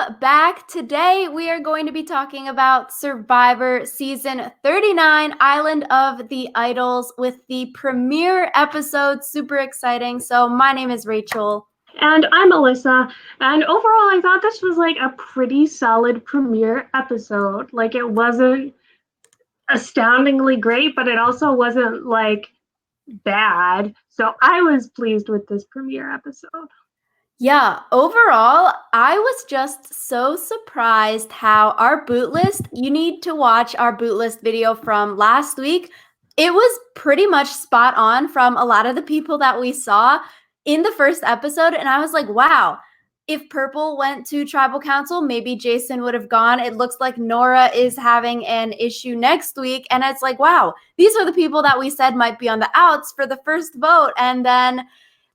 Welcome back. Today we are going to be talking about Survivor Season 39, Island of the Idols, with the premiere episode. Super exciting. So my name is Rachel. And I'm Alyssa. And overall, I thought this was like a pretty solid premiere episode. Like, it wasn't astoundingly great, but it also wasn't like bad. So I was pleased with this premiere episode. Yeah, overall, I was just so surprised how our boot list, you need to watch our boot list video from last week. It was pretty much spot on from a lot of the people that we saw in the first episode. And I was like, wow, if Purple went to Tribal Council, maybe Jason would have gone. It looks like Nora is having an issue next week. And it's like, wow, these are the people that we said might be on the outs for the first vote. And then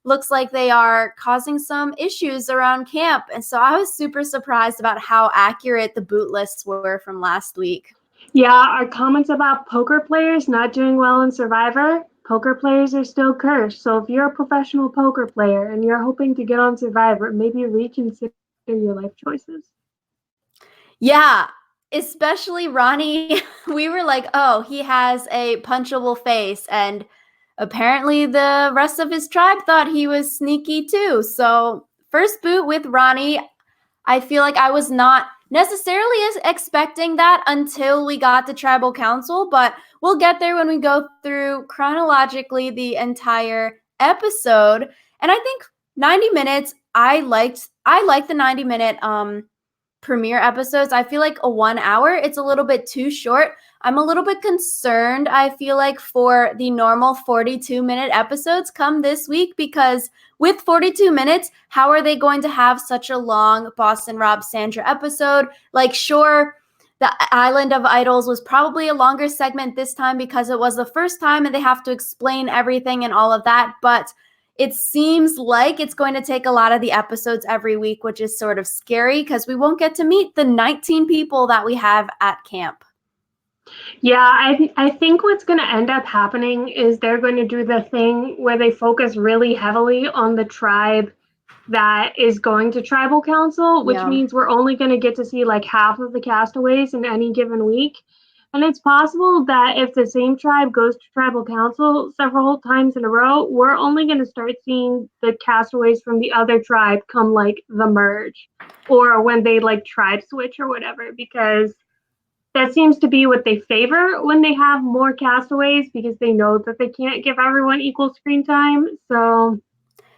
looks like they are causing some issues around camp. And so I was super surprised about how accurate the boot lists were from last week. Yeah, our comments about poker players not doing well in Survivor, poker players are still cursed. So if you're a professional poker player and you're hoping to get on Survivor, maybe reconsider your life choices. Yeah, especially Ronnie. We were like, oh, he has a punchable face. And apparently the rest of his tribe thought he was sneaky too. So first boot with Ronnie, I feel like I was not necessarily expecting that until we got to Tribal Council, but we'll get there when we go through chronologically the entire episode. And I think 90 minutes, I liked the 90-minute premiere episodes. I feel like a 1 hour, it's a little bit too short. I'm a little bit concerned, I feel like, for the normal 42-minute episodes come this week, because with 42 minutes, how are they going to have such a long Boston Rob Sandra episode? Like, sure, the Island of Idols was probably a longer segment this time because it was the first time and they have to explain everything and all of that, but it seems like it's going to take a lot of the episodes every week, which is sort of scary because we won't get to meet the 19 people that we have at camp. Yeah, I think what's going to end up happening is they're going to do the thing where they focus really heavily on the tribe that is going to Tribal Council, which means we're only going to get to see like half of the castaways in any given week. And it's possible that if the same tribe goes to Tribal Council several times in a row, we're only going to start seeing the castaways from the other tribe come like the merge, or when they like tribe switch or whatever, because that seems to be what they favor when they have more castaways, because they know that they can't give everyone equal screen time. So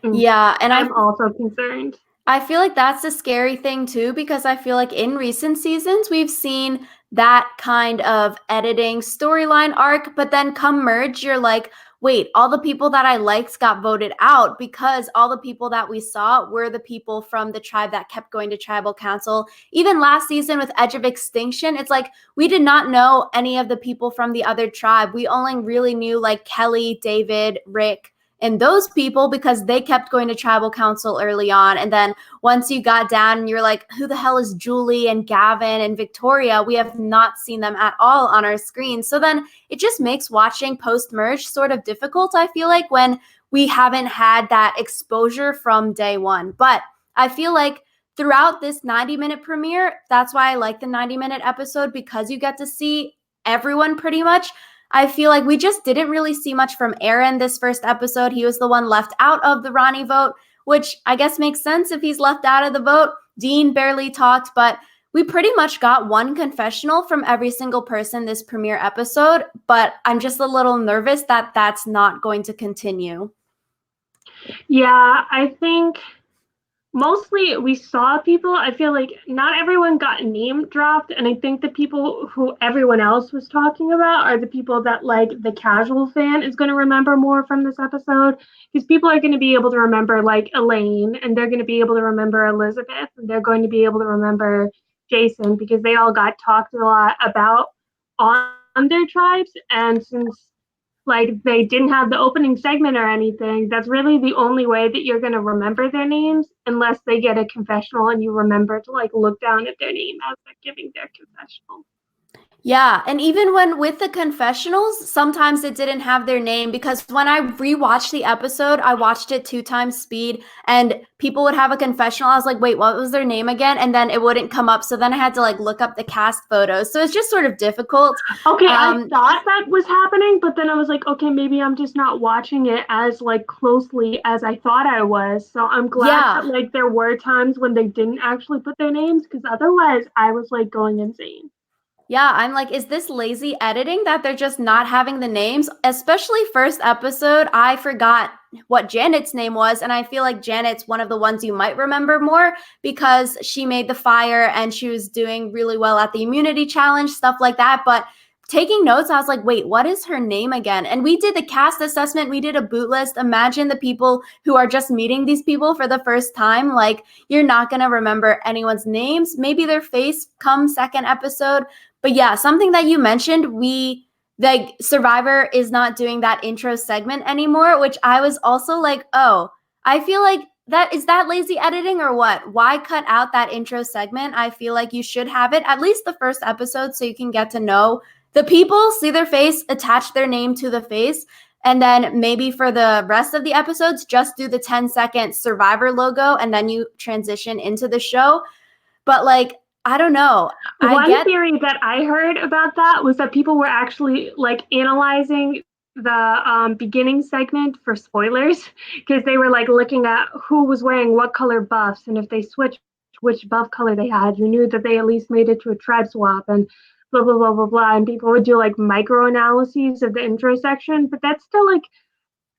yeah, and I'm also concerned. I feel like that's the scary thing too, because I feel like in recent seasons, we've seen that kind of editing storyline arc, but then come merge, you're like, wait, all the people that I liked got voted out because all the people that we saw were the people from the tribe that kept going to Tribal Council. Even last season with Edge of Extinction, it's like we did not know any of the people from the other tribe. We only really knew like Kelly, David, Rick, and those people because they kept going to Tribal Council early on. And then once you got down and you're like, who the hell is Julie and Gavin and Victoria? We have not seen them at all on our screen. So then it just makes watching post-merge sort of difficult, I feel like, when we haven't had that exposure from day one. But I feel like throughout this 90-minute premiere, that's why I like the 90-minute episode, because you get to see everyone pretty much. I feel like we just didn't really see much from Aaron this first episode. He was the one left out of the Ronnie vote, which I guess makes sense if he's left out of the vote. Dean barely talked, but we pretty much got one confessional from every single person this premiere episode, but I'm just a little nervous that that's not going to continue. Yeah, I think mostly we saw people. I feel like not everyone got name dropped, and I think the people who everyone else was talking about are the people that like the casual fan is going to remember more from this episode, because people are going to be able to remember like Elaine, and they're going to be able to remember Elizabeth, and they're going to be able to remember Jason, because they all got talked a lot about on their tribes. And since like they didn't have the opening segment or anything, that's really the only way that you're going to remember their names, unless they get a confessional and you remember to like look down at their name as they're giving their confessional. Yeah, and even when with the confessionals, sometimes it didn't have their name because when I rewatched the episode, I watched it 2 times speed and people would have a confessional. I was like, wait, what was their name again? And then it wouldn't come up. So then I had to like look up the cast photos. So it's just sort of difficult. Okay, I Um, thought that was happening, but then I was like, okay, maybe I'm just not watching it as like closely as I thought I was. So I'm glad that yeah. like there were times when they didn't actually put their names because otherwise I was like going insane. Yeah, I'm like, is this lazy editing that they're just not having the names? Especially first episode, I forgot what Janet's name was, and I feel like Janet's one of the ones you might remember more because she made the fire and she was doing really well at the immunity challenge, stuff like that. But taking notes, I was like, wait, what is her name again? And we did the cast assessment, we did a boot list. Imagine the people who are just meeting these people for the first time. Like, you're not gonna remember anyone's names, maybe their face come second episode. But yeah, something that you mentioned, we like Survivor is not doing that intro segment anymore, which I was also like, oh, I feel like that is that lazy editing or what? Why cut out that intro segment? I feel like you should have it at least the first episode so you can get to know the people, see their face, attach their name to the face, and then maybe for the rest of the episodes, just do the 10-second Survivor logo and then you transition into the show. But like, I don't know. I One get theory that I heard about that was that people were actually like analyzing the beginning segment for spoilers because they were like looking at who was wearing what color buffs, and if they switched which buff color they had, you knew that they at least made it to a tribe swap and blah blah blah blah blah. And people would do like micro analyses of the intro section, but that's still like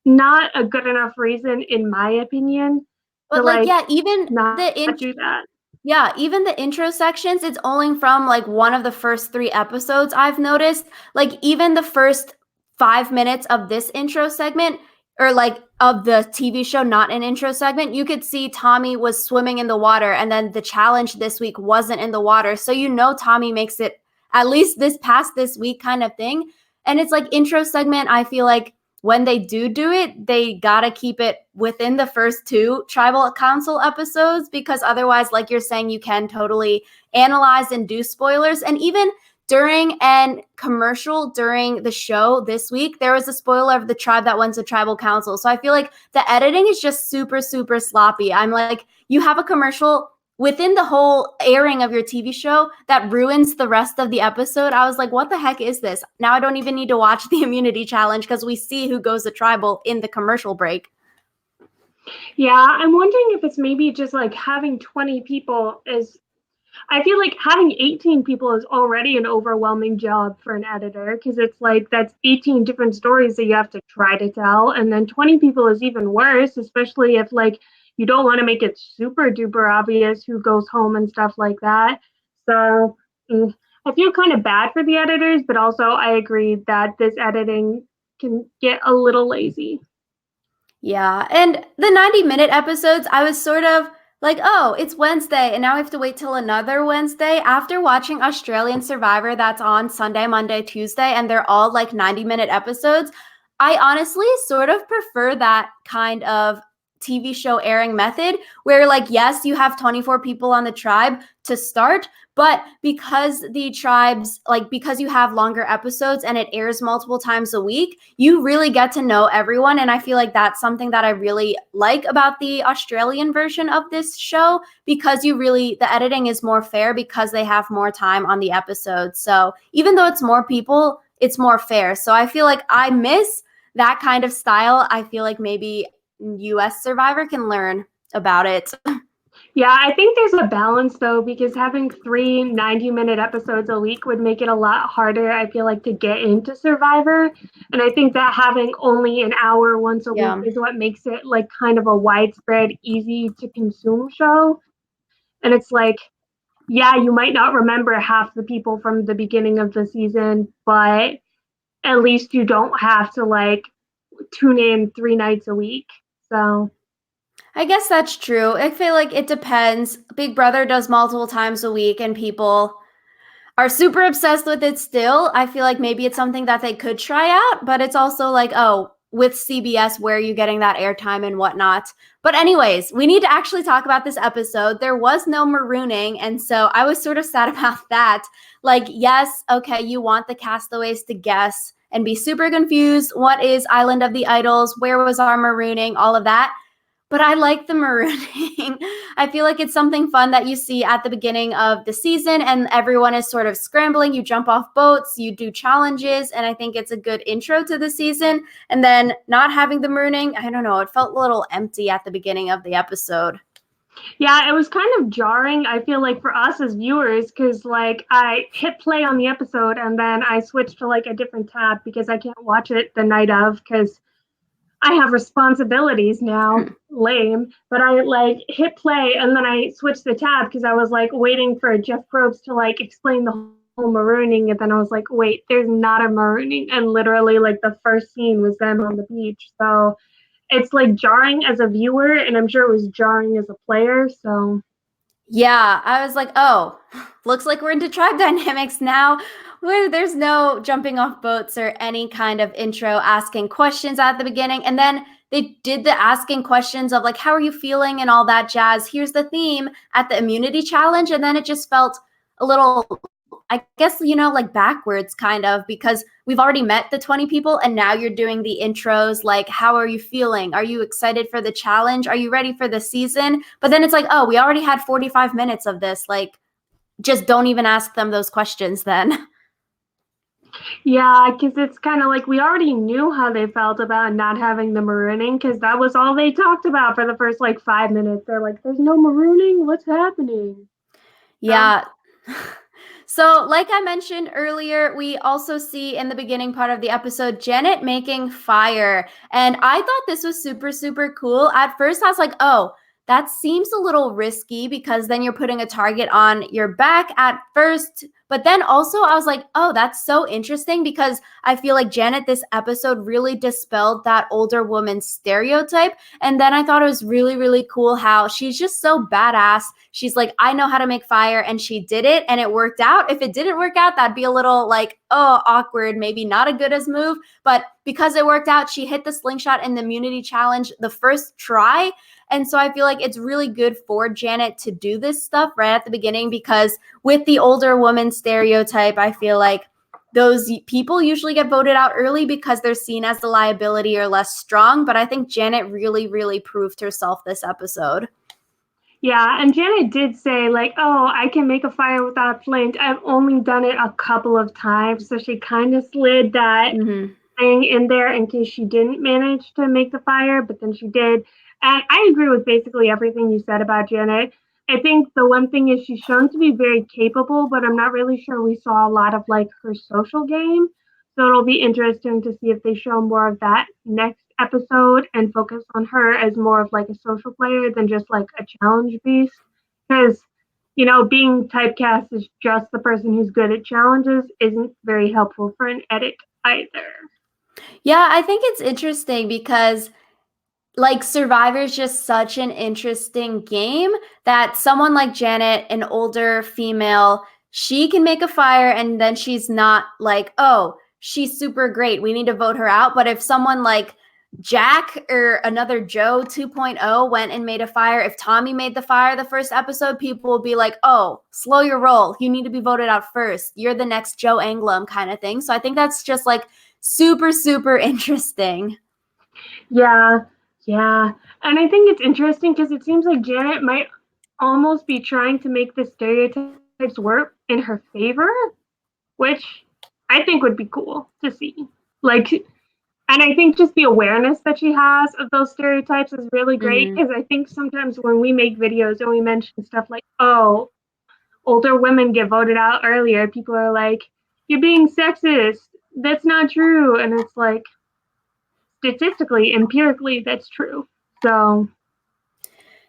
not a good enough reason, in my opinion, to But like, like yeah, even not the in do that. yeah, even the intro sections, it's only from like one of the first 3 episodes I've noticed. Like even the first 5 minutes of this intro segment, or like of the TV show, not an intro segment, you could see Tommy was swimming in the water, and then the challenge this week wasn't in the water. So you know Tommy makes it at least this week kind of thing. And it's like intro segment, I feel like when they do it, they gotta keep it within the first 2 tribal council episodes because otherwise, like you're saying, you can totally analyze and do spoilers. And even during an commercial during the show this week, there was a spoiler of the tribe that went to tribal council. So I feel like the editing is just super, super sloppy. I'm like, you have a commercial within the whole airing of your TV show that ruins the rest of the episode. I was like, what the heck is this? Now I don't even need to watch the immunity challenge because we see who goes to tribal in the commercial break. Yeah, I'm wondering if it's maybe just like having 20 people is, I feel like having 18 people is already an overwhelming job for an editor because it's like that's 18 different stories that you have to try to tell. And then 20 people is even worse, especially if like you don't want to make it super duper obvious who goes home and stuff like that. So I feel kind of bad for the editors, but also I agree that this editing can get a little lazy. Yeah. And the 90-minute episodes, I was sort of like, oh, it's Wednesday, and now I have to wait till another Wednesday. After watching Australian Survivor, that's on Sunday, Monday, Tuesday, and they're all like 90-minute episodes, I honestly sort of prefer that kind of TV show airing method where, like, yes, you have 24 people on the tribe to start, but because the tribes, like, because you have longer episodes and it airs multiple times a week, you really get to know everyone. And I feel like that's something that I really like about the Australian version of this show because the editing is more fair because they have more time on the episode. So even though it's more people, it's more fair. So I feel like I miss that kind of style. I feel like maybe US Survivor can learn about it. Yeah, I think there's a balance though, because having three 90-minute episodes a week would make it a lot harder, I feel like, to get into Survivor. And I think that having only an hour once a week Yeah. is what makes it like kind of a widespread, easy to consume show. And it's like, yeah, you might not remember half the people from the beginning of the season, but at least you don't have to like tune in 3 nights a week. So I guess that's true. I feel like it depends. Big Brother does multiple times a week and people are super obsessed with it still. I feel like maybe it's something that they could try out, but it's also like, oh, with CBS, where are you getting that airtime and whatnot. But anyways, we need to actually talk about this episode. There was no marooning, and so I was sort of sad about that. Like, yes, okay, you want the castaways to guess and be super confused. What is Island of the Idols? Where was our marooning? All of that. But I like the marooning. I feel like it's something fun that you see at the beginning of the season, and everyone is sort of scrambling. You jump off boats, you do challenges, and I think it's a good intro to the season. And then not having the marooning, I don't know, it felt a little empty at the beginning of the episode. Yeah, it was kind of jarring, I feel like, for us as viewers, because like I hit play on the episode and then I switched to like a different tab because I can't watch it the night of because I have responsibilities now. Lame. But I like hit play and then I switched the tab because I was like waiting for Jeff Probst to like explain the whole marooning. And then I was like, wait, there's not a marooning. And literally, like, the first scene was them on the beach. So it's like jarring as a viewer. And I'm sure it was jarring as a player. So Yeah, I was like, oh, looks like we're into tribe dynamics now, where there's no jumping off boats or any kind of intro asking questions at the beginning. And then they did the asking questions of like, how are you feeling and all that jazz. Here's the theme at the immunity challenge. And then it just felt a little, I guess, like backwards kind of, because we've already met the 20 people and now you're doing the intros. Like, how are you feeling? Are you excited for the challenge? Are you ready for the season? But then it's like, oh, we already had 45 minutes of this. Like, just don't even ask them those questions then. yeah, because it's kind of like we already knew how they felt about not having the marooning because that was all they talked about for the first like 5 minutes. They're like, there's no marooning. What's happening? So Yeah. So, like I mentioned earlier, we also see in the beginning part of the episode Janet making fire. And I thought this was super, super cool. At first, I was like, oh, that seems a little risky because then you're putting a target on your back at first. But then also, I was like, oh, that's so interesting because I feel like Janet, this episode really dispelled that older woman stereotype. And then I thought it was really, really cool how she's just so badass. She's like, I know how to make fire, and she did it, and it worked out. If it didn't work out, that'd be a little like, oh, awkward, maybe not a good as move. But because it worked out, she hit the slingshot in the immunity challenge the first try. And so I feel like it's really good for Janet to do this stuff right at the beginning because with the older woman stereotype, I feel like those people usually get voted out early because they're seen as the liability or less strong. But I think Janet really, really proved herself this episode. yeah, and Janet did say like, "Oh, I can make a fire without flint. I've only done it a couple of times." So she kind of slid that Mm-hmm. thing in there in case she didn't manage to make the fire, but then she did. And I agree with basically everything you said about Janet. I think the one thing is she's shown to be very capable, but I'm not really sure we saw a lot of like her social game. So it'll be interesting to see if they show more of that next episode and focus on her as more of like a social player than just like a challenge beast. Because, being typecast as just the person who's good at challenges isn't very helpful for an edit either. Yeah, I think it's interesting because like Survivor is just such an interesting game that someone like Janet, an older female, she can make a fire and then she's not like, oh, she's super great. We need to vote her out. But if someone like Jack or another Joe 2.0 went and made a fire, if Tommy made the fire the first episode, people will be like, oh, slow your roll. You need to be voted out first. You're the next Joe Anglim kind of thing. So I think that's just like super, super interesting. Yeah, yeah. And I think it's interesting because it seems like Janet might almost be trying to make the stereotypes work in her favor, which I think would be cool to see. Like, and I think just the awareness that she has of those stereotypes is really great Mm-hmm. because I think sometimes when we make videos and we mention stuff like, oh, older women get voted out earlier, people are like, you're being sexist. That's not true. And it's like, statistically, empirically, that's true. So,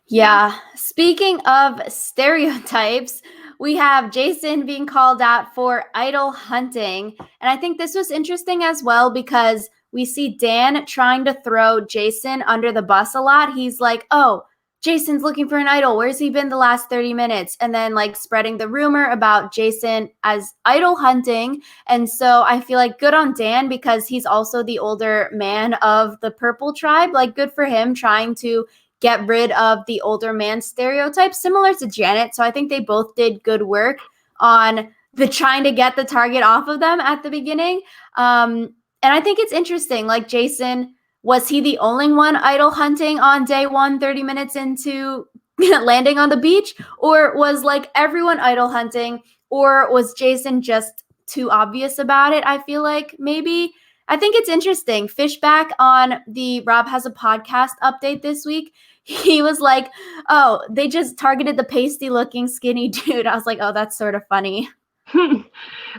yeah. Yeah. Speaking of stereotypes, we have Jason being called out for idol hunting. And I think this was interesting as well because we see Dan trying to throw Jason under the bus a lot. He's like, oh, Jason's looking for an idol. Where's he been the last 30 minutes? And then like spreading the rumor about Jason as idol hunting. And so I feel like good on Dan because he's also the older man of the purple tribe. Like good for him trying to get rid of the older man stereotype, similar to Janet. So I think they both did good work on the trying to get the target off of them at the beginning. And I think it's interesting, like Jason, was he the only one idol hunting on day one, 30 minutes into landing on the beach? Or was like everyone idol hunting? Or was Jason just too obvious about it? I feel like maybe. I think it's interesting. Fishback on the Rob Has a Podcast update this week. He was like, oh, they just targeted the pasty looking skinny dude. I was like, oh, that's sort of funny. I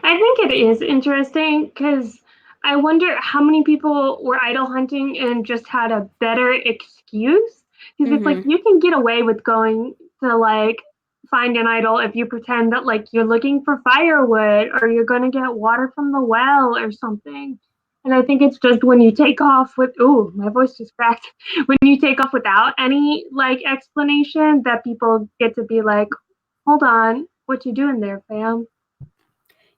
think it is interesting because I wonder how many people were idol hunting and just had a better excuse. Because it's like Mm-hmm. you can get away with going to like find an idol if you pretend that like you're looking for firewood or you're going to get water from the well or something. And I think it's just when you take off with, ooh, my voice just cracked. When you take off without any like explanation, that people get to be like, hold on, what you doing there, fam?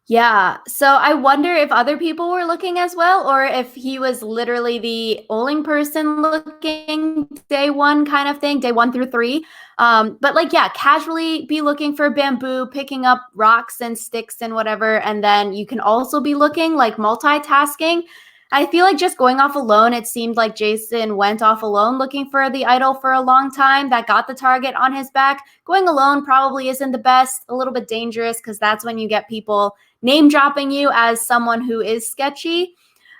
Yeah. So I wonder if other people were looking as well, or if he was literally the only person looking day one kind of thing, day 1 through 3. But like, yeah, casually be looking for bamboo, picking up rocks and sticks and whatever. And then you can also be looking like multitasking. I feel like just going off alone, it seemed like Jason went off alone looking for the idol for a long time that got the target on his back. Going alone probably isn't the best, a little bit dangerous because that's when you get people name dropping you as someone who is sketchy.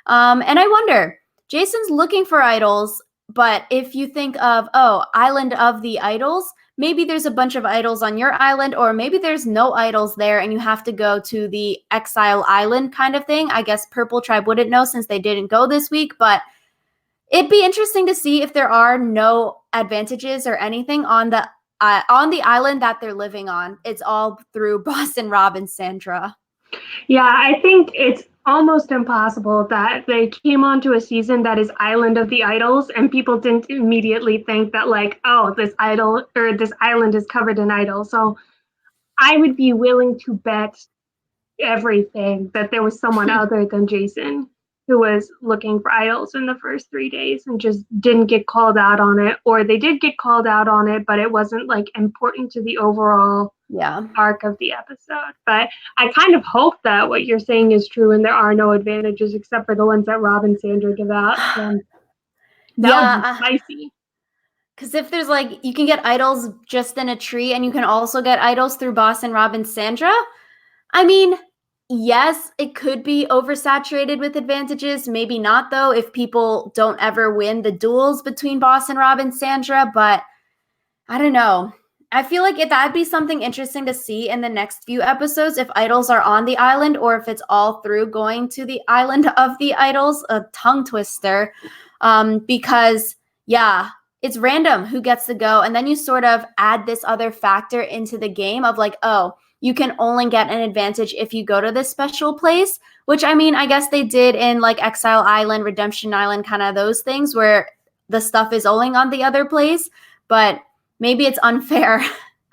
And I wonder, Jason's looking for idols, but if you think of, oh, Island of the Idols, maybe there's a bunch of idols on your island, or maybe there's no idols there and you have to go to the Exile Island kind of thing. I guess Purple Tribe wouldn't know since they didn't go this week, but it'd be interesting to see if there are no advantages or anything on the island that they're living on. It's all through Boston Rob and Sandra. Yeah, I think it's almost impossible that they came onto a season that is Island of the Idols and people didn't immediately think that like, oh, this idol or this island is covered in idols. So I would be willing to bet everything that there was someone other than Jason who was looking for idols in the first 3 days and just didn't get called out on it, or they did get called out on it, but it wasn't like important to the overall Yeah. arc of the episode. But I kind of hope that what you're saying is true and there are no advantages except for the ones that Rob and Sandra give out. That would be Yeah, spicy. because if there's like, you can get idols just in a tree and you can also get idols through Boss and Rob and Sandra. I mean, yes, it could be oversaturated with advantages. Maybe not, though, if people don't ever win the duels between Boss and Rob and Sandra. But I don't know. I feel like that'd be something interesting to see in the next few episodes if idols are on the island or if it's all through going to the island of the idols, a tongue twister. Because, yeah, it's random who gets to go. And then you sort of add this other factor into the game of like, oh, you can only get an advantage if you go to this special place, which I mean, I guess they did in like Exile Island, Redemption Island, kind of those things where the stuff is only on the other place. But maybe it's unfair.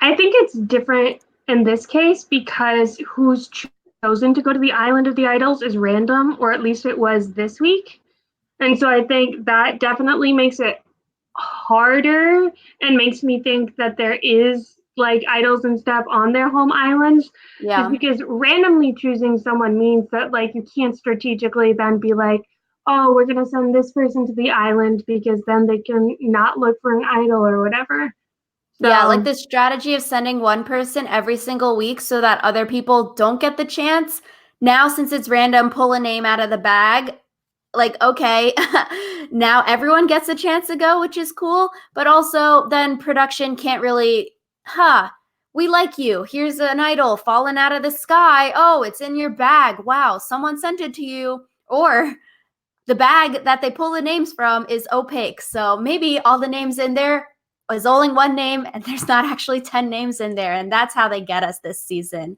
I think it's different in this case because who's chosen to go to the island of the idols is random, or at least it was this week. And so I think that definitely makes it harder and makes me think that there is like idols and stuff on their home islands. Just Yeah. because randomly choosing someone means that like you can't strategically then be like, oh, we're gonna send this person to the island because then they can not look for an idol or whatever. Yeah, like So the strategy of sending one person every single week so that other people don't get the chance. Now, since it's random, pull a name out of the bag. Like, okay, now everyone gets a chance to go, which is cool. But also, then production can't really, we like you. Here's an idol falling out of the sky. Oh, it's in your bag. Wow, someone sent it to you. Or the bag that they pull the names from is opaque. So maybe all the names in there is only one name and there's not actually 10 names in there. And that's how they get us this season.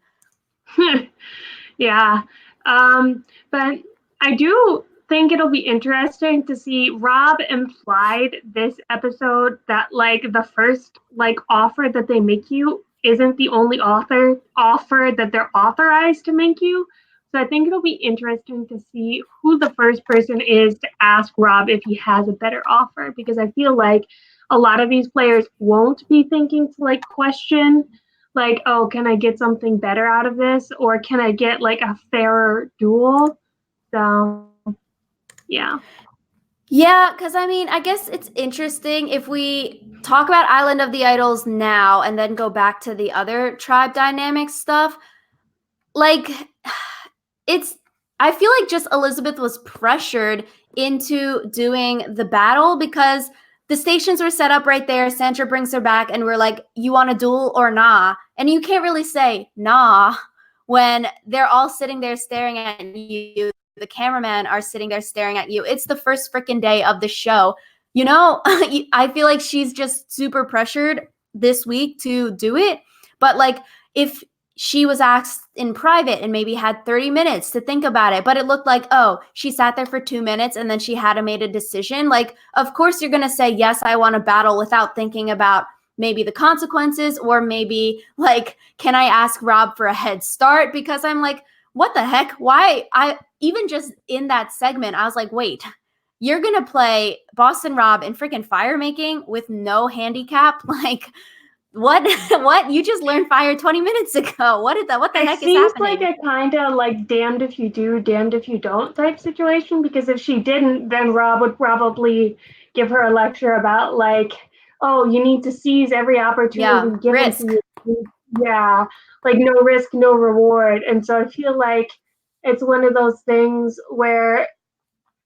yeah. But I do think it'll be interesting to see. Rob implied this episode that like the first like offer that they make you isn't the only offer that they're authorized to make you. So I think it'll be interesting to see who the first person is to ask Rob if he has a better offer, because I feel like a lot of these players won't be thinking to like question like, oh, can I get something better out of this, or can I get like a fairer duel? So yeah. Yeah, because I mean, I guess it's interesting if we talk about Island of the Idols now and then go back to the other tribe dynamic stuff. Like, it's, I feel like just Elizabeth was pressured into doing the battle because the stations were set up right there. Sandra brings her back, and we're like, you want a duel or nah? And you can't really say nah when they're all sitting there staring at you. The cameramen are sitting there staring at you. It's the first freaking day of the show. You know, I feel like she's just super pressured this week to do it. But like, if she was asked in private and maybe had 30 minutes to think about it, but it looked like, oh, she sat there for 2 minutes and then she had to made a decision. Like, of course you're going to say, yes, I want to battle without thinking about maybe the consequences, or maybe like, can I ask Rob for a head start? Because I'm like, what the heck? Why? I even just in that segment, I was like, wait, you're going to play Boston Rob in freaking fire making with no handicap? Like, what? What? You just learned fire 20 minutes ago. What the It heck is seems like happening? a kind of like damned if you do, damned if you don't type situation, because if she didn't, then Rob would probably give her a lecture about like, oh, you need to seize every Yeah, opportunity given risk. to you. Yeah, like no risk, no reward. And so I feel like it's one of those things where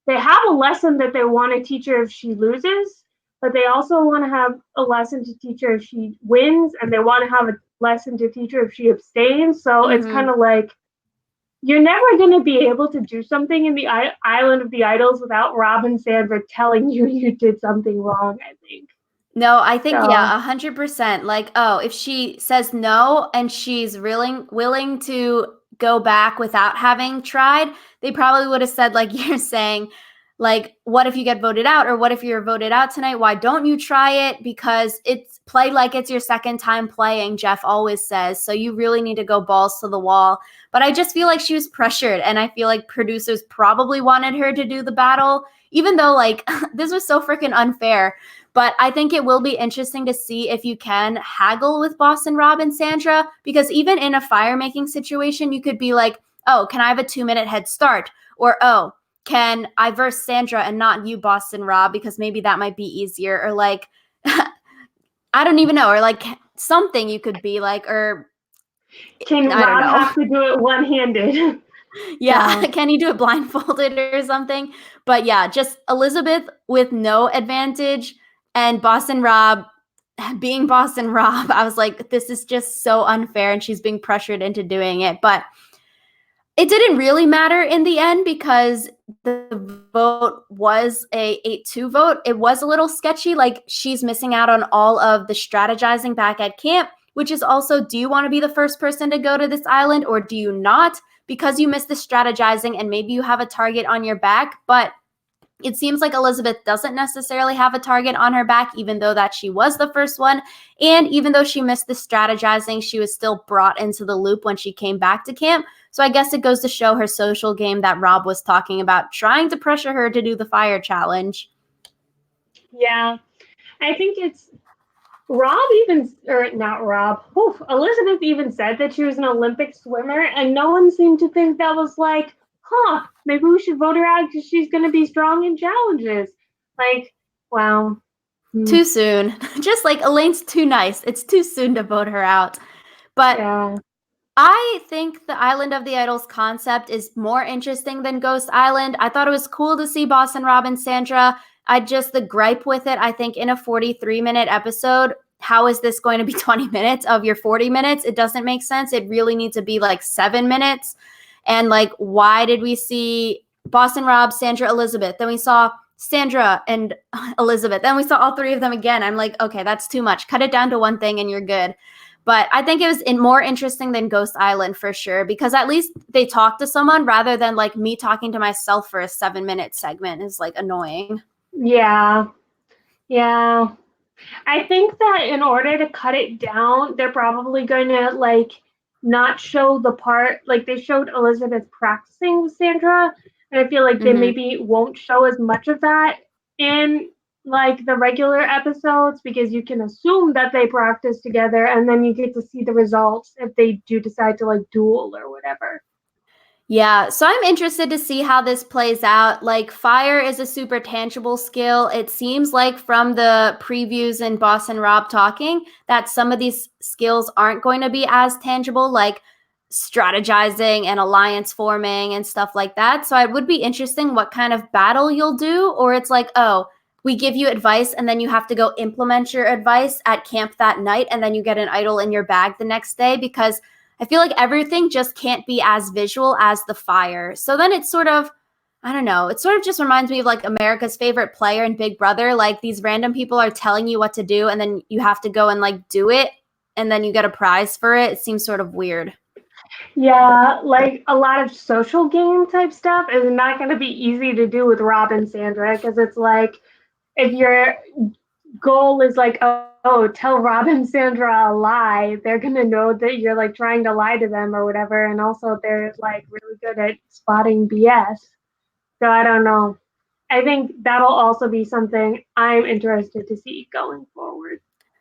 they have a lesson that they want to teach her if she loses, but they also want to have a lesson to teach her if she wins, and they want to have a lesson to teach her if she abstains. So it's kind Mm-hmm. of like you're never going to be able to do something in the Island of the Idols without Rob and Sandra telling you you did something wrong, I think. No, I think So, yeah, 100%. Like, oh, if she says no and she's willing to go back without having tried, they probably would have said, like you're saying, like, what if you get voted out, or what if you're voted out tonight? Why don't you try it? Because it's play like it's your second time playing, Jeff always says. So you really need to go balls to the wall. But I just feel like she was pressured, and I feel like producers probably wanted her to do the battle, even though like this was so freaking unfair. But I think it will be interesting to see if you can haggle with Boston Rob and Sandra, because even in a fire making situation, you could be like, oh, can I have a 2 minute head start? Or, oh, can I verse Sandra and not you, Boston Rob? Because maybe that might be easier. Or like, I don't even know. Or like something you could be like, or can I don't Rob know. have to do it one handed? Yeah, So, can you do it blindfolded or something? But yeah, just Elizabeth with no advantage and Boston Rob being Boston Rob. I was like, this is just so unfair, and she's being pressured into doing it. But it didn't really matter in the end because the vote was a 8-2 vote. It was a little sketchy. Like, she's missing out on all of the strategizing back at camp, which is also, do you want to be the first person to go to this island or do you not? Because you missed the strategizing and maybe you have a target on your back. But it seems like Elizabeth doesn't necessarily have a target on her back, even though that she was the first one. And even though she missed the strategizing, she was still brought into the loop when she came back to camp. So I guess it goes to show her social game that Rob was talking about, trying to pressure her to do the fire challenge. yeah, I think it's Rob even, or not Rob, Elizabeth even said that she was an Olympic swimmer, and no one seemed to think that was like, huh, maybe we should vote her out because she's going to be strong in challenges. Like, wow. Too soon. Just like Elaine's too nice. It's too soon to vote her out. But Yeah. I think the Island of the Idols concept is more interesting than Ghost Island. I thought it was cool to see Boss and Rob and Sandra. I just, the gripe with it, I think in a 43-minute episode, how is this going to be 20 minutes of your 40 minutes? It doesn't make sense. It really needs to be like 7 minutes. And like, why did we see Boston Rob, Sandra, Elizabeth? Then we saw Sandra and Elizabeth. Then we saw all three of them again. I'm like, okay, that's too much. Cut it down to one thing and you're good. But I think it was more interesting than Ghost Island for sure, because at least they talk to someone rather than like me talking to myself for a 7-minute segment is like annoying. Yeah. Yeah. I think that in order to cut it down, they're probably going to like not show the part like they showed Elizabeth practicing with Sandra, and I feel like they Mm-hmm. maybe won't show as much of that in like the regular episodes because you can assume that they practice together and then you get to see the results if they do decide to like duel or whatever. Yeah, so I'm interested to see how this plays out. Like, fire is a super tangible skill. It seems like from the previews and Boss and Rob talking that some of these skills aren't going to be as tangible, like strategizing and alliance forming and stuff like that. So it would be interesting what kind of battle you'll do, or it's like, oh, we give you advice and then you have to go implement your advice at camp that night and then you get an idol in your bag the next day, because I feel like everything just can't be as visual as the fire. So then it's sort of, I don't know, it sort of just reminds me of like America's Favorite Player and Big Brother. Like these random people are telling you what to do and then you have to go and like do it and then you get a prize for it. It seems sort of weird. Yeah, like a lot of social game type stuff is not going to be easy to do with Rob and Sandra because it's like if your goal is like, oh, tell Rob and Sandra a lie, they're gonna know that you're like trying to lie to them or whatever. And also, they're like really good at spotting BS. So I don't know. I think that'll also be something I'm interested to see going forward.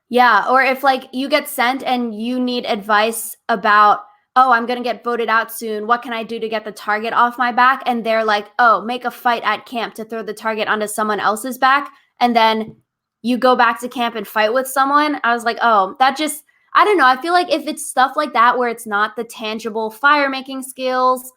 Yeah, or if like you get sent and you need advice about, oh, I'm going to get voted out soon. What can I do to get the target off my back? And they're like, oh, make a fight at camp to throw the target onto someone else's back. And then you go back to camp and fight with someone. I was like, oh, that just, I don't know. I feel like if it's stuff like that where it's not the tangible fire making skills,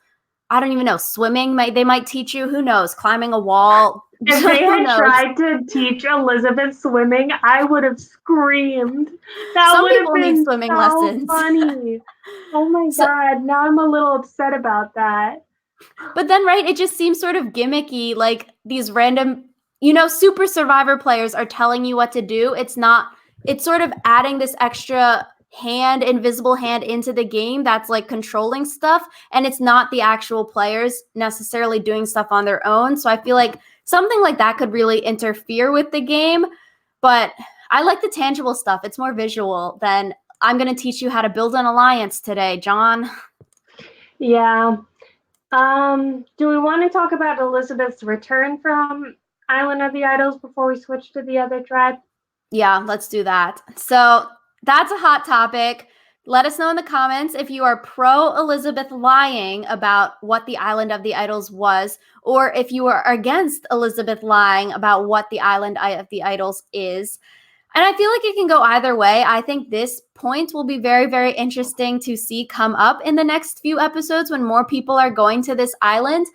I don't even know, swimming, they might teach you, who knows, climbing a wall, If they who had knows. tried to teach Elizabeth swimming, I would have screamed. That Some would have people need been swimming so lessons. funny. Oh my So, God. Now I'm a little upset about that. but then, right, it just seems sort of gimmicky. Like these random, super survivor players are telling you what to do. It's sort of adding this extra invisible hand into the game that's like controlling stuff. And it's not the actual players necessarily doing stuff on their own. So I feel like something like that could really interfere with the game. But I like the tangible stuff. It's more visual than I'm going to teach you how to build an alliance today, John. Yeah. Do we want to talk about Elizabeth's return from Island of the Idols before we switch to the other tribe? Yeah, let's do that. So that's a hot topic. Let us know in the comments if you are pro Elizabeth lying about what the Island of the Idols was, or if you are against Elizabeth lying about what the Island of the Idols is. And I feel like it can go either way. I think this point will be very, very interesting to see come up in the next few episodes when more people are going to this island.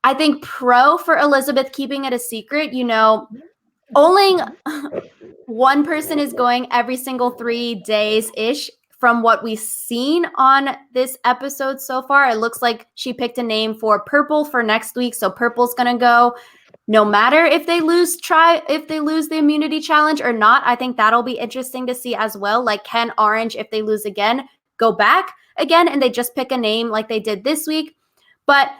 I think pro for Elizabeth keeping it a secret, only one person is going every single 3 days ish from what we've seen on this episode so far. It looks like she picked a name for Purple for next week. So Purple's going to go no matter if they lose the immunity challenge or not. I think that'll be interesting to see as well. Like, can Orange, if they lose again, go back again and they just pick a name like they did this week? But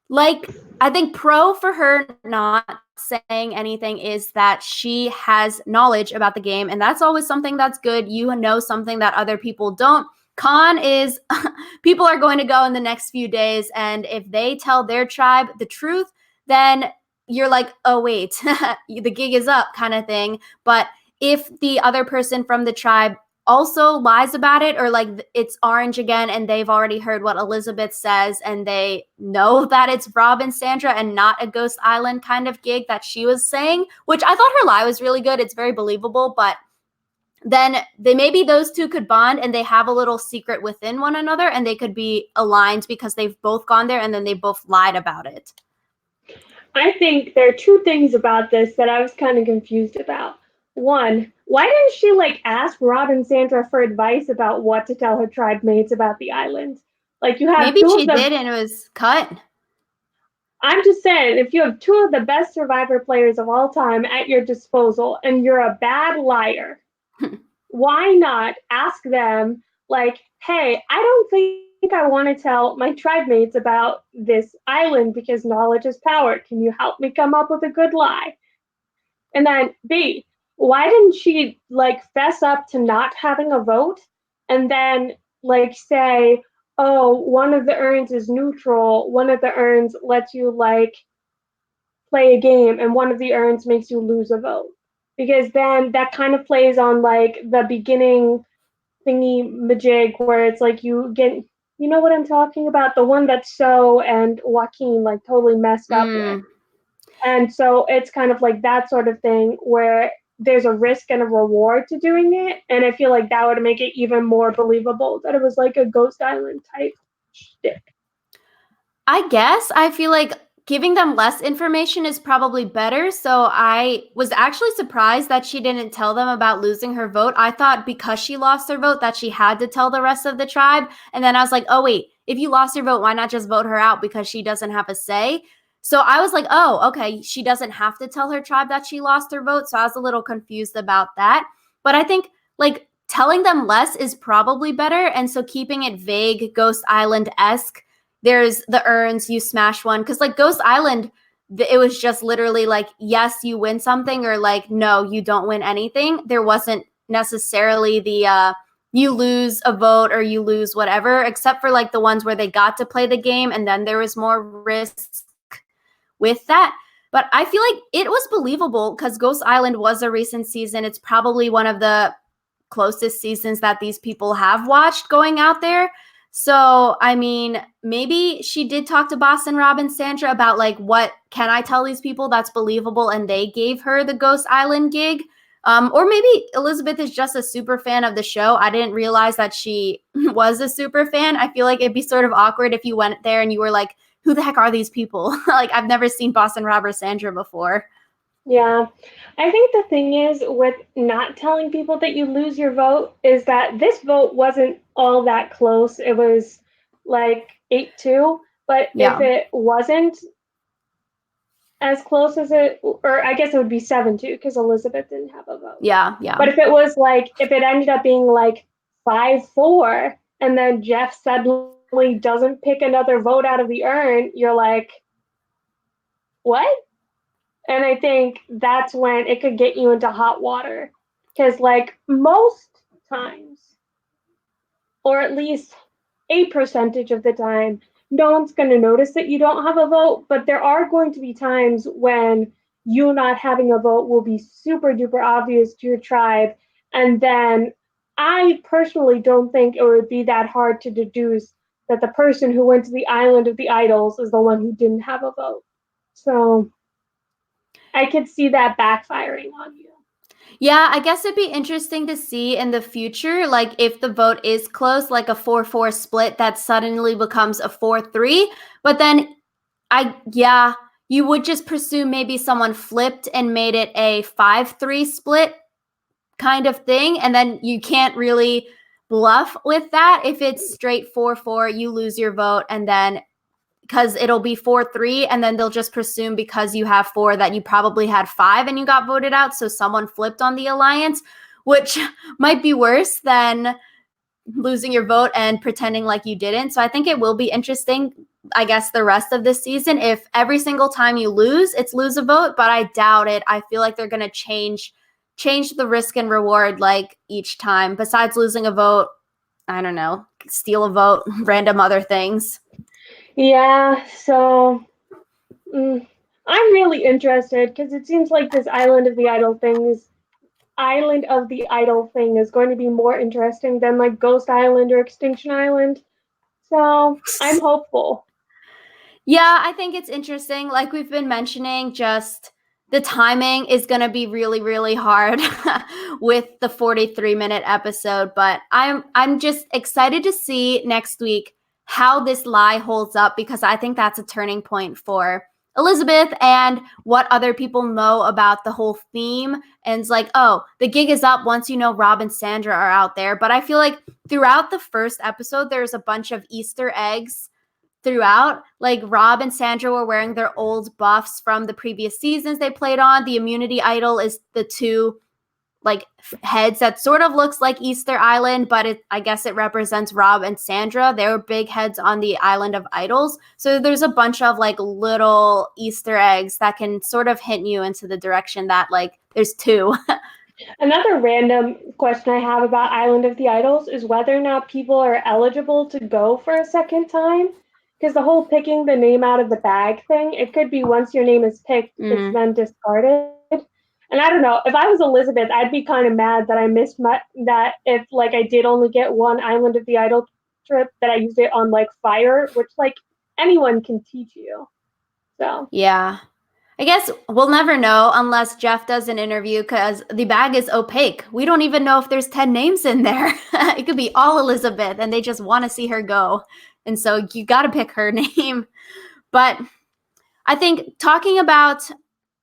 like, I think pro for her not saying anything is that she has knowledge about the game, and that's always something that's good. You know something that other people don't. Con is people are going to go in the next few days, and if they tell their tribe the truth, then you're like, oh wait, the gig is up, kind of thing. But if the other person from the tribe also lies about it, or like it's Orange again and they've already heard what Elizabeth says and they know that it's Rob and Sandra and not a Ghost Island kind of gig that she was saying, which I thought her lie was really good. It's very believable, but then maybe those two could bond and they have a little secret within one another and they could be aligned because they've both gone there and then they both lied about it. I think there are two things about this that I was kind of confused about. One, why didn't she like ask Rob and Sandra for advice about what to tell her tribe mates about the island? Like you have Maybe two of she the did and it was cut. I'm just saying, if you have two of the best survivor players of all time at your disposal and you're a bad liar, why not ask them, like, hey, I don't think I want to tell my tribe mates about this island because knowledge is power. Can you help me come up with a good lie? And then B, why didn't she like fess up to not having a vote and then like say, oh, one of the urns is neutral, one of the urns lets you like play a game, and one of the urns makes you lose a vote? Because then that kind of plays on like the beginning thingy majig where it's like you get, you know what I'm talking about, the one that So and Joaquin like totally messed up with. Mm. And so it's kind of like that sort of thing where there's a risk and a reward to doing it. And I feel like that would make it even more believable that it was like a Ghost Island type shtick. I guess I feel like giving them less information is probably better. So I was actually surprised that she didn't tell them about losing her vote. I thought because she lost her vote that she had to tell the rest of the tribe. And then I was like, oh, wait, if you lost your vote, why not just vote her out because she doesn't have a say? So I was like, oh, okay, she doesn't have to tell her tribe that she lost her vote. So I was a little confused about that. But I think like telling them less is probably better. And so keeping it vague, Ghost Island esque, there's the urns, you smash one. Because like Ghost Island, it was just literally like, yes, you win something, or like, no, you don't win anything. There wasn't necessarily the you lose a vote or you lose whatever, except for like the ones where they got to play the game and then there was more risk with that. But I feel like it was believable because Ghost Island was a recent season. It's probably one of the closest seasons that these people have watched going out there. So, I mean, maybe she did talk to Boston Rob and Sandra about like, what can I tell these people that's believable? And they gave her the Ghost Island gig. Or maybe Elizabeth is just a super fan of the show. I didn't realize that she was a super fan. I feel like it'd be sort of awkward if you went there and you were like, who the heck are these people? Like, I've never seen Boston Rob or Sandra before. Yeah. I think the thing is with not telling people that you lose your vote is that this vote wasn't all that close. It was like 8-2. But if Yeah. it wasn't as close as it, or I guess it would be 7-2 because Elizabeth didn't have a vote. Yeah. Yeah. But if it was like, if it ended up being like 5-4, and then Jeff suddenly doesn't pick another vote out of the urn, you're like, what? And I think that's when it could get you into hot water. Because, like, most times, or at least a percentage of the time, no one's going to notice that you don't have a vote. But there are going to be times when you not having a vote will be super duper obvious to your tribe. And then I personally don't think it would be that hard to deduce that the person who went to the island of the idols is the one who didn't have a vote. So I could see that backfiring on you. Yeah, I guess it'd be interesting to see in the future, like if the vote is close, like a 4-4 split that suddenly becomes a 4-3. But then yeah, you would just presume maybe someone flipped and made it a 5-3 split kind of thing. And then you can't really bluff with that. If it's straight 4-4, you lose your vote. And then because it'll be 4-3, and then they'll just presume because you have 4 that you probably had 5 and you got voted out. So someone flipped on the alliance, which might be worse than losing your vote and pretending like you didn't. So I think it will be interesting, I guess, the rest of this season. If every single time you lose, it's lose a vote, but I doubt it. I feel like they're going to change the risk and reward like each time. Besides losing a vote, I don't know, steal a vote, random other things. Yeah, so mm, I'm really interested because it seems like this Island of the Idol thing is going to be more interesting than like Ghost Island or Extinction Island. So I'm hopeful. Yeah, I think it's interesting. Like we've been mentioning, just the timing is going to be really, really hard with the 43-minute episode. But I'm just excited to see next week how this lie holds up, because I think that's a turning point for Elizabeth and what other people know about the whole theme. And it's like, oh, the gig is up once you know Rob and Sandra are out there. But I feel like throughout the first episode, there's a bunch of Easter eggs throughout. Like Rob and Sandra were wearing their old buffs from the previous seasons they played on. The immunity idol is the two like heads that sort of looks like Easter Island, but I guess it represents Rob and Sandra. They were big heads on the Island of Idols. So there's a bunch of like little Easter eggs that can sort of hint you into the direction that like there's two. Another random question I have about Island of the Idols is whether or not people are eligible to go for a second time. Because the whole picking the name out of the bag thing, it could be once your name is picked, it's then discarded. And I don't know, if I was Elizabeth, I'd be kind of mad that I missed that if like I did only get one Island of the Idol trip, that I used it on like Fire, which like anyone can teach you. So Yeah. I guess we'll never know unless Jeff does an interview because the bag is opaque. We don't even know if there's 10 names in there. It could be all Elizabeth and they just want to see her go. And so you got to pick her name. But I think talking about,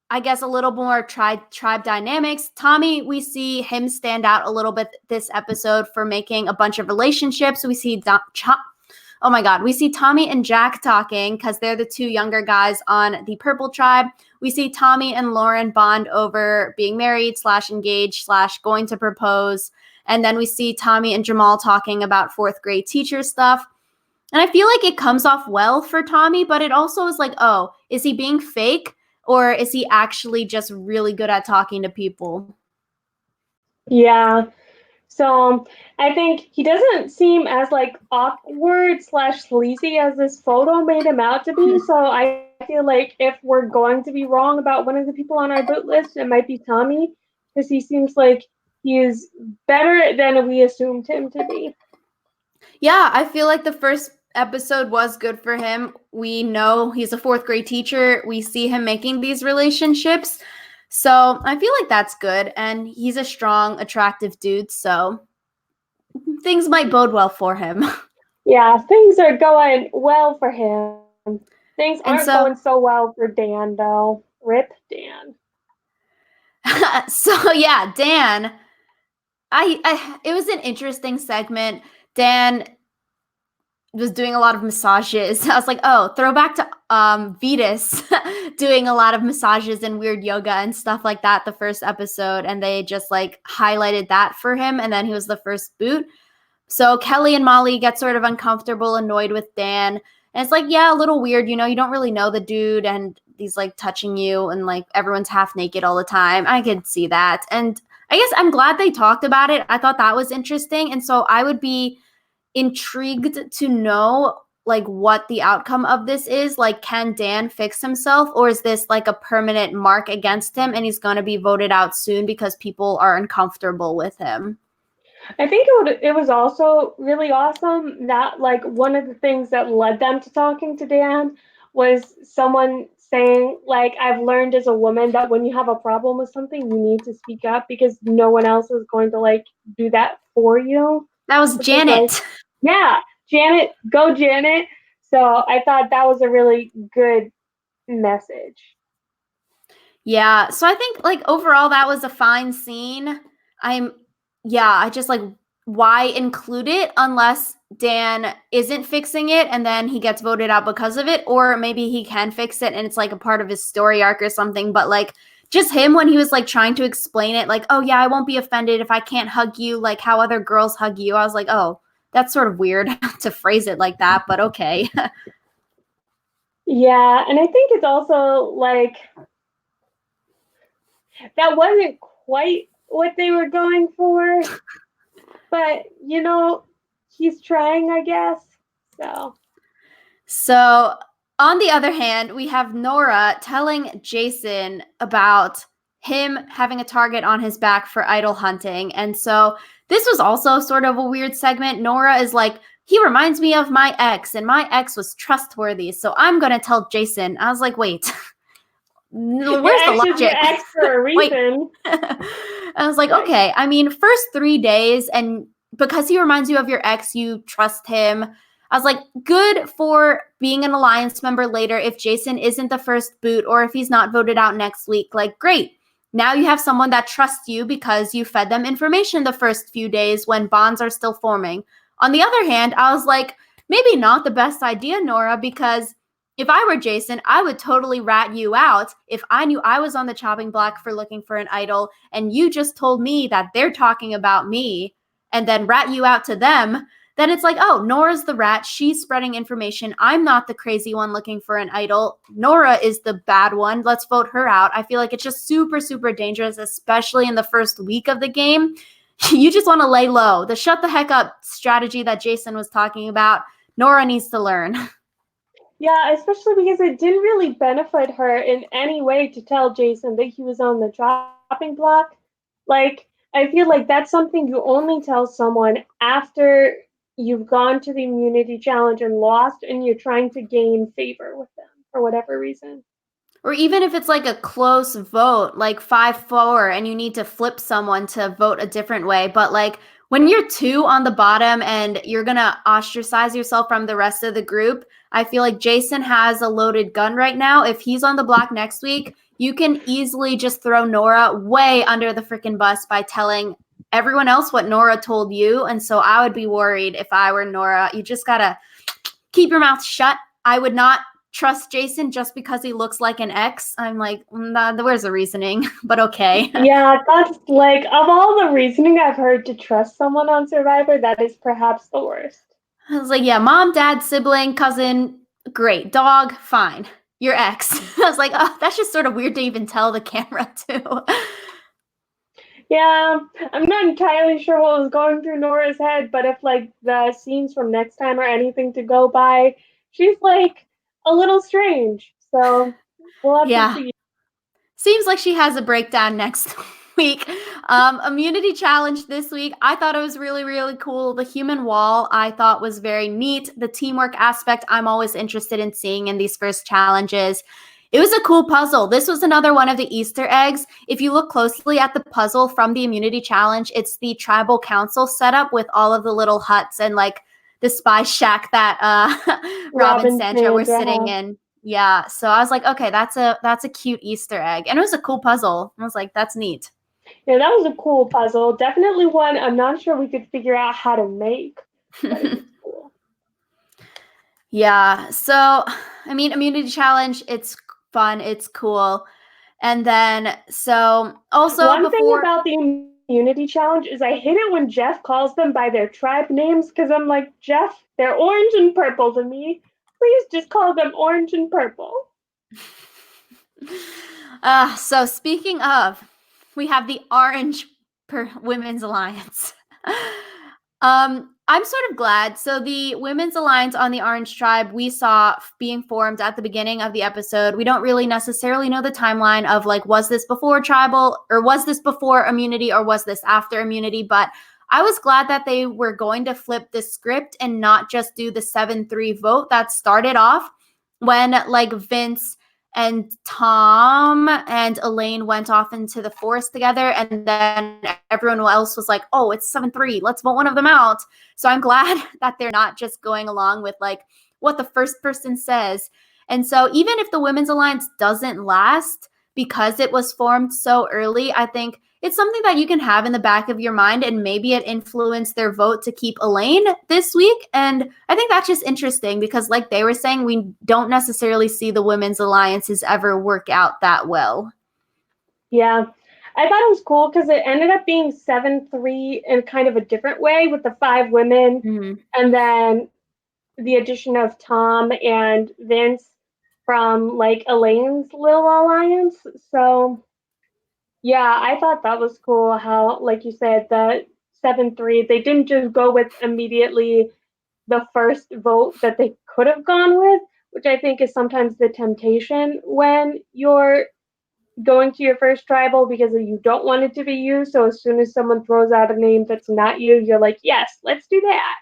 I guess, a little more tribe dynamics, Tommy, we see him stand out a little bit this episode for making a bunch of relationships. We see oh my God, we see Tommy and Jack talking because they're the two younger guys on the Purple Tribe. We see Tommy and Lauren bond over being married / engaged / going to propose. And then we see Tommy and Jamal talking about fourth grade teacher stuff. And I feel like it comes off well for Tommy, but it also is like, oh, is he being fake or is he actually just really good at talking to people? yeah. So I think he doesn't seem as like awkward / sleazy as this photo made him out to be. So I feel like if we're going to be wrong about one of the people on our boot list, it might be Tommy, because he seems like he is better than we assumed him to be. Yeah, I feel like the first episode was good for him. We know he's a fourth grade teacher. We see him making these relationships. So I feel like that's good. And he's a strong, attractive dude. So things might bode well for him. Yeah, things are going well for him. Things And aren't so, going so well for Dan, though. Rip Dan. so yeah, Dan, it was an interesting segment. Dan was doing a lot of massages. I was like, oh, throwback to Vetus doing a lot of massages and weird yoga and stuff like that the first episode. And they just like highlighted that for him. And then he was the first boot. So Kelly and Molly get sort of uncomfortable, annoyed with Dan. And it's like, yeah, a little weird. You know, you don't really know the dude and he's like touching you and like everyone's half naked all the time. I could see that. And I guess I'm glad they talked about it. I thought that was interesting. And so I would be intrigued to know like what the outcome of this is. Like, can Dan fix himself or is this like a permanent mark against him and he's going to be voted out soon because people are uncomfortable with him? I think it was also really awesome that like one of the things that led them to talking to Dan was someone saying like, I've learned as a woman that when you have a problem with something, you need to speak up because no one else is going to like do that for you. That was Which is like, Janet. yeah, Janet, go Janet. So I thought that was a really good message. Yeah. So I think like overall that was a fine scene. I just like, why include it unless Dan isn't fixing it and then he gets voted out because of it? Or maybe he can fix it and it's like a part of his story arc or something. But like just him when he was like trying to explain it, like, oh yeah, I won't be offended if I can't hug you like how other girls hug you. I was like, oh, that's sort of weird to phrase it like that, but okay. Yeah, and I think it's also like that wasn't quite what they were going for, but you know, he's trying, I guess. So, on the other hand, we have Nora telling Jason about him having a target on his back for idol hunting. And so, this was also sort of a weird segment. Nora is like, he reminds me of my ex, and my ex was trustworthy. So, I'm going to tell Jason. I was like, wait, where's the Your ex is your logic? ex for a Wait. reason. I was like, okay, I mean, first 3 days, and because he reminds you of your ex, you trust him. I was like, good for being an alliance member later if Jason isn't the first boot or if he's not voted out next week. Like, great. Now you have someone that trusts you because you fed them information the first few days when bonds are still forming. On the other hand, I was like, maybe not the best idea, Nora, because if I were Jason, I would totally rat you out if I knew I was on the chopping block for looking for an idol and you just told me that they're talking about me and then rat you out to them. Then it's like, oh, Nora's the rat. She's spreading information. I'm not the crazy one looking for an idol. Nora is the bad one. Let's vote her out. I feel like it's just super, super dangerous, especially in the first week of the game. You just want to lay low. The shut the heck up strategy that Jason was talking about, Nora needs to learn. Yeah, especially because it didn't really benefit her in any way to tell Jason that he was on the chopping block. Like, I feel like that's something you only tell someone after you've gone to the immunity challenge and lost and you're trying to gain favor with them for whatever reason. Or even if it's like a close vote, like 5-4, and you need to flip someone to vote a different way. But like when you're two on the bottom and you're going to ostracize yourself from the rest of the group, I feel like Jason has a loaded gun right now. If he's on the block next week, you can easily just throw Nora way under the freaking bus by telling everyone else what Nora told you. And so I would be worried if I were Nora. You just got to keep your mouth shut. I would not trust Jason just because he looks like an ex. I'm like, where's the reasoning? But okay. Yeah, that's like, of all the reasoning I've heard to trust someone on Survivor, that is perhaps the worst. I was like, yeah, mom, dad, sibling, cousin, great. Dog, fine. Your ex. I was like, oh, that's just sort of weird to even tell the camera too. Yeah, I'm not entirely sure what was going through Nora's head, but if like the scenes from next time are anything to go by, she's like a little strange. So we'll have to Yeah. see. Seems like she has a breakdown next week. Immunity challenge this week. I thought it was really, really cool. The human wall I thought was very neat. The teamwork aspect I'm always interested in seeing in these first challenges. It was a cool puzzle. This was another one of the Easter eggs. If you look closely at the puzzle from the immunity challenge, it's the tribal council setup with all of the little huts and like the spy shack that Rob and Robin, Sandra were Sandra sitting have. in. Yeah, so I was like, okay, that's a cute Easter egg, and it was a cool puzzle. I was like, that's neat. Yeah, that was a cool puzzle. Definitely one I'm not sure we could figure out how to make, but it was cool. Yeah, so I mean, immunity challenge, it's fun, it's cool, and then so also One thing before, about the immunity challenge is I hate it when Jeff calls them by their tribe names because I'm like, Jeff, they're orange and purple to me. Please just call them orange and purple. so speaking of, we have the Orange Women's Alliance. I'm sort of glad. So the Women's Alliance on the Orange Tribe we saw being formed at the beginning of the episode. We don't really necessarily know the timeline of like, was this before tribal or was this before immunity or was this after immunity? But I was glad that they were going to flip the script and not just do the 7-3 vote that started off when like Vince and Tom and Elaine went off into the forest together, and then everyone else was like, oh, it's 7-3, let's vote one of them out. So I'm glad that they're not just going along with like what the first person says. And so even if the Women's Alliance doesn't last because it was formed so early, I think it's something that you can have in the back of your mind, and maybe it influenced their vote to keep Elaine this week. And I think that's just interesting because, like they were saying, we don't necessarily see the women's alliances ever work out that well. Yeah. I thought it was cool because it ended up being 7-3 in kind of a different way with the five women Mm-hmm. and then the addition of Tom and Vince from like Elaine's little alliance. So yeah, I thought that was cool how, like you said, the 7-3, they didn't just go with immediately the first vote that they could have gone with, which I think is sometimes the temptation when you're going to your first tribal because you don't want it to be you. So as soon as someone throws out a name that's not you, you're like, yes, let's do that.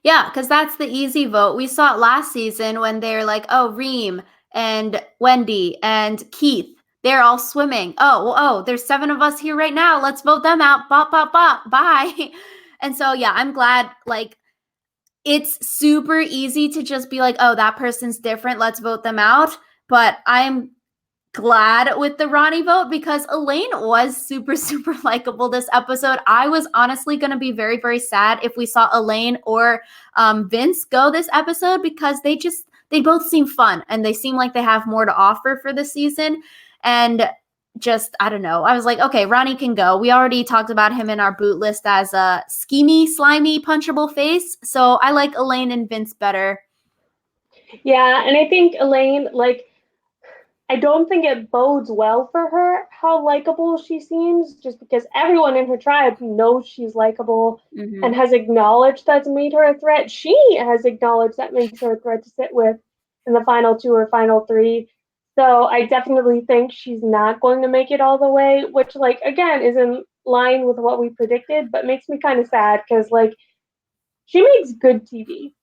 Yeah, because that's the easy vote. We saw it last season when they're like, oh, Reem and Wendy and Keith, they're all swimming. Oh, there's 7 of us here right now. Let's vote them out. Bop, bop, bop. Bye. And so, yeah, I'm glad, like, it's super easy to just be like, oh, that person's different. Let's vote them out. But I'm glad with the Ronnie vote because Elaine was super, super likable this episode. I was honestly going to be very, very sad if we saw Elaine or Vince go this episode because they both seem fun and they seem like they have more to offer for the season. And just, I don't know. I was like, okay, Ronnie can go. We already talked about him in our boot list as a schemy, slimy, punchable face. So I like Elaine and Vince better. Yeah, and I think Elaine, like, I don't think it bodes well for her how likable she seems, just because everyone in her tribe knows she's likable and Mm-hmm. has acknowledged that's made her a threat. She has acknowledged that makes her a threat to sit with in the final two or final three. So I definitely think she's not going to make it all the way, which, like, again, is in line with what we predicted, but makes me kind of sad because, like, she makes good TV.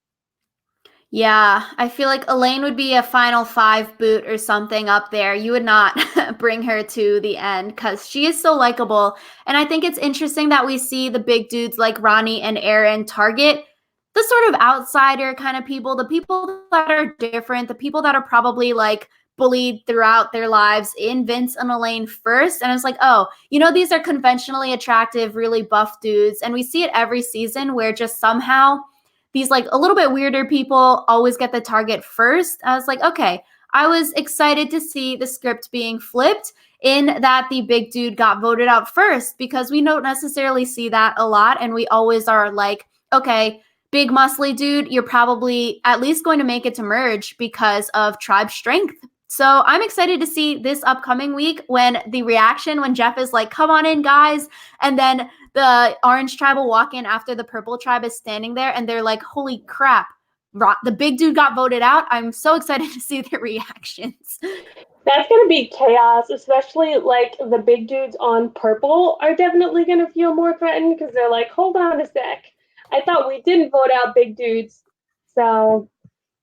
Yeah, I feel like Elaine would be a final five boot or something up there. You would not bring her to the end because she is so likable. And I think it's interesting that we see the big dudes like Ronnie and Aaron target the sort of outsider kind of people, the people that are different, the people that are probably like bullied throughout their lives in Vince and Elaine first. And it's like, oh, these are conventionally attractive, really buff dudes. And we see it every season where just somehow these like a little bit weirder people always get the target first. I was like, okay, I was excited to see the script being flipped in that the big dude got voted out first because we don't necessarily see that a lot. And we always are like, okay, big muscly dude, you're probably at least going to make it to merge because of tribe strength. So I'm excited to see this upcoming week when the reaction when Jeff is like, come on in, guys. And then the orange tribe will walk in after the purple tribe is standing there and they're like, holy crap, the big dude got voted out. I'm so excited to see their reactions. That's gonna be chaos, especially like the big dudes on purple are definitely gonna feel more threatened because they're like, hold on a sec. I thought we didn't vote out big dudes. So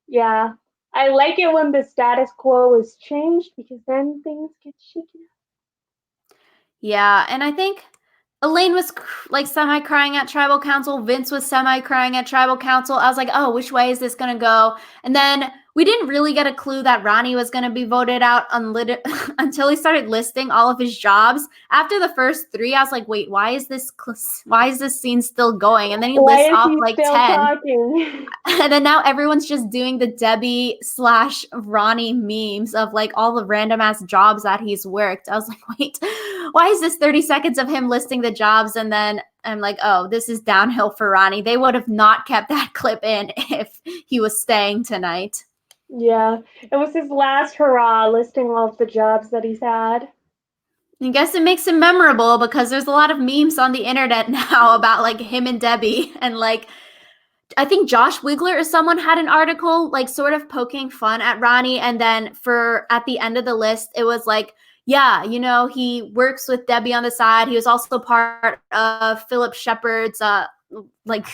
yeah. I like it when the status quo is changed because then things get shaken. Yeah, and I think Elaine was like semi crying at tribal council. Vince was semi crying at tribal council. I was like, oh, which way is this going to go? And then we didn't really get a clue that Ronnie was going to be voted out until he started listing all of his jobs. After the first three, I was like, wait, why is this scene still going? And then he Why lists is off he like still 10. talking? And then now everyone's just doing the Debbie slash Ronnie memes of like all the random ass jobs that he's worked. I was like, wait, why is this 30 seconds of him listing the jobs? And then I'm like, oh, this is downhill for Ronnie. They would have not kept that clip in if he was staying tonight. Yeah. It was his last hurrah listing all of the jobs that he's had. I guess it makes him memorable because there's a lot of memes on the internet now about like him and Debbie and like I think Josh Wigler or someone had an article like sort of poking fun at Ronnie. And then for at the end of the list, it was like, yeah, he works with Debbie on the side. He was also part of Philip Shepard's like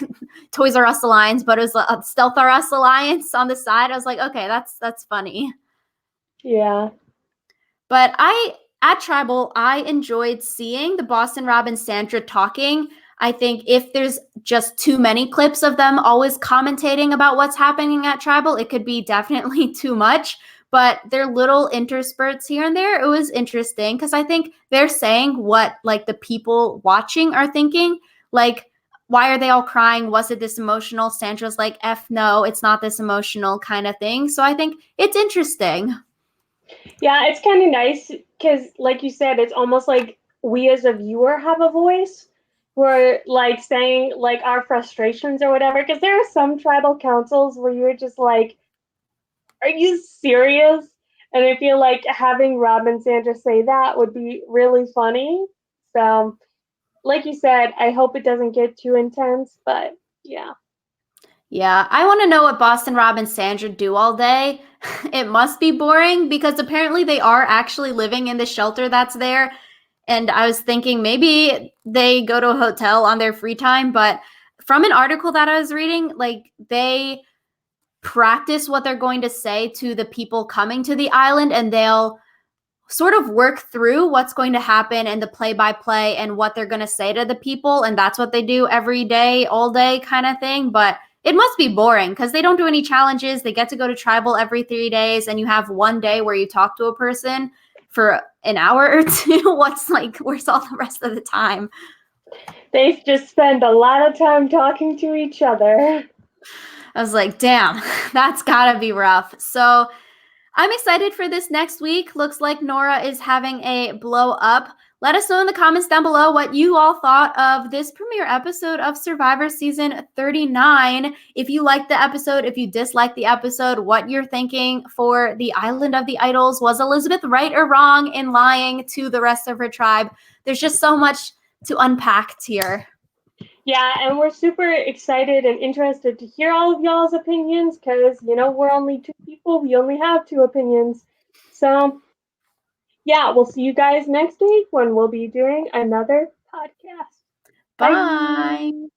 Toys R Us alliance, but it was a Stealth R Us alliance on the side. I was like, okay, that's funny. Yeah. But at Tribal, I enjoyed seeing the Boston Rob and Sandra talking. I think if there's just too many clips of them always commentating about what's happening at Tribal, it could be definitely too much. But their little interspurts here and there, it was interesting because I think they're saying what like the people watching are thinking. Like, why are they all crying? Was it this emotional? Sandra's like, F no, it's not this emotional kind of thing. So I think it's interesting. Yeah, it's kind of nice because, like you said, it's almost like we as a viewer have a voice. We're like saying like our frustrations or whatever. Because there are some tribal councils where you're just like, "Are you serious?" And I feel like having Rob and Sandra say that would be really funny. So, like you said, I hope it doesn't get too intense. But yeah. Yeah, I want to know what Boston Rob and Sandra do all day. It must be boring because apparently they are actually living in the shelter that's there. And I was thinking maybe they go to a hotel on their free time, but from an article that I was reading, like they practice what they're going to say to the people coming to the island and they'll sort of work through what's going to happen and the play by play and what they're going to say to the people. And that's what they do every day, all day kind of thing. But it must be boring because they don't do any challenges. They get to go to tribal every 3 days and you have one day where you talk to a person. for an hour or two. Where's all the rest of the time? They just spend a lot of time talking to each other. I was like, damn, that's gotta be rough. So I'm excited for this next week. Looks like Nora is having a blow up. Let us know in the comments down below what you all thought of this premiere episode of Survivor Season 39. If you liked the episode, if you disliked the episode, what you're thinking for the Island of the Idols. Was Elizabeth right or wrong in lying to the rest of her tribe? There's just so much to unpack here. Yeah, and we're super excited and interested to hear all of y'all's opinions because, we're only two people. We only have two opinions. So, yeah, we'll see you guys next week when we'll be doing another podcast. Bye. Bye.